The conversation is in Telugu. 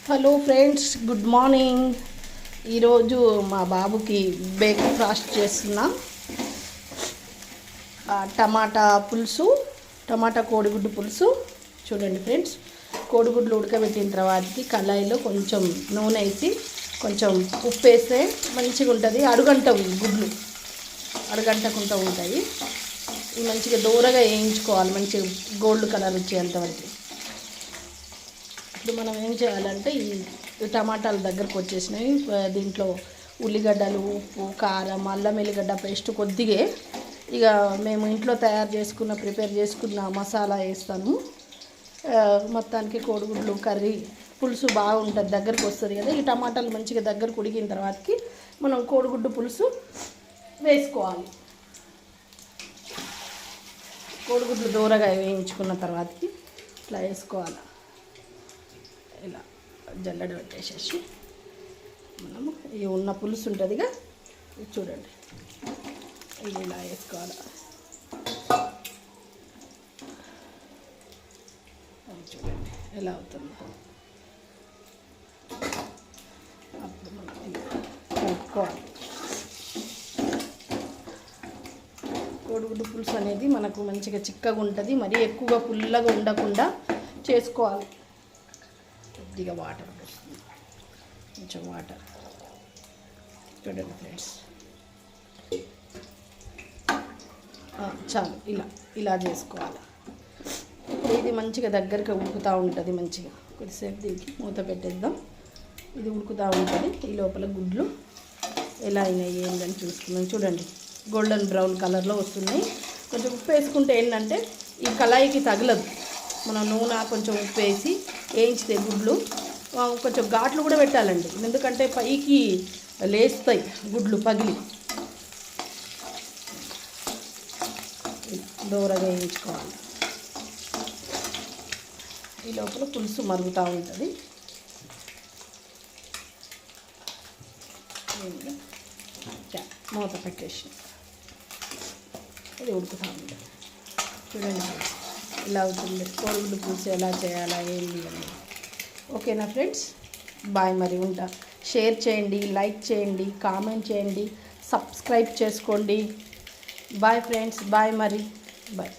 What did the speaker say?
Hello friends, good morning. ఈరోజు మా బాబుకి బ్రేక్ఫాస్ట్ చేస్తున్నా. టమాటా పులుసు, టమాటా కోడిగుడ్డు పులుసు. చూడండి ఫ్రెండ్స్, కోడిగుడ్లు ఉడకబెట్టిన తర్వాతకి కళాయిలో కొంచెం నూనె వేసి కొంచెం ఉప్పు వేస్తే మంచిగా ఉంటుంది. అడుగంటవి గుడ్లు, అడుగంటకుండా ఉంటాయి. ఇవి మంచిగా దూరగా వేయించుకోవాలి, మంచిగా గోల్డ్ కలర్ వచ్చేంతవరకు. ఇప్పుడు మనం ఏం చేయాలంటే ఈ టమాటాలు దగ్గరకు వచ్చేసినాయి. దీంట్లో ఉల్లిగడ్డలు, ఉప్పు, కారం, అల్లం ఎల్లిగడ్డ పేస్ట్ కొద్దిగా, ఇక మేము ఇంట్లో ప్రిపేర్ చేసుకున్న మసాలా వేస్తాను. మొత్తానికి కోడిగుడ్లు కర్రీ పులుసు బాగుంటుంది, దగ్గరకు వస్తుంది కదా. ఈ టమాటాలు మంచిగా దగ్గరకు ఉడికిన తర్వాతకి మనం కోడిగుడ్డు పులుసు వేసుకోవాలి. కోడిగుడ్లు దూరగా వేయించుకున్న తర్వాతకి ఇట్లా వేసుకోవాలి. ఇలా జల్లెడ పెట్టేసేసి మనము ఈ ఉన్న పులుసు ఉంటుందిగా, ఇది చూడండి, ఇది ఇలా వేసుకోవాలి. చూడండి ఎలా అవుతుందో. అప్పుడు మనం ఇలా కలుపుకోవాలి. కోడిగుడ్డు పులుసు అనేది మనకు మంచిగా చిక్కగా ఉంటుంది, మరీ ఎక్కువగా పుల్లగా ఉండకుండా చేసుకోవాలి. కొద్దిగా వాటర్ పోస్తుంది, కొంచెం వాటర్. చూడండి ఫ్రెండ్స్, చాలు. ఇలా చేసుకోవాలి. ఇప్పుడు ఇది మంచిగా దగ్గరగా ఉడుకుతూ ఉంటుంది. మంచిగా కొద్దిసేపు దీనికి మూత పెట్టేద్దాం. ఇది ఉడుకుతూ ఉంటుంది. ఈ లోపల గుడ్లు ఎలా అయినాయి ఏంటని చూసుకుందాం. చూడండి, గోల్డెన్ బ్రౌన్ కలర్లో వస్తున్నాయి. కొంచెం ఉప్పు వేసుకుంటే ఏంటంటే ఈ కళాయికి తగలదు. మనం నూనె కొంచెం ఉప్పు వేసి వేయించితే గుడ్లు కొంచెం ఘాట్లు కూడా పెట్టాలండి, ఎందుకంటే పైకి లేస్తాయి గుడ్లు పగిలి. దూరగా వేయించుకోవాలి. ఈ లోపల పులుసు మరుగుతూ ఉంటుంది. మూత పెట్టేసి ఇది ఉడుకుతూ ఉంటుంది. చూడండి ఇలా అవుతుంది. కోడిగుడ్డు పులుసు ఎలా చేయాలా ఏంటి అని. ఓకేనా ఫ్రెండ్స్, బాయ్. మరి ఉంటా. షేర్ చేయండి, లైక్ చేయండి, కామెంట్ చేయండి, సబ్స్క్రైబ్ చేసుకోండి. Bye friends, bye. మరి బాయ్.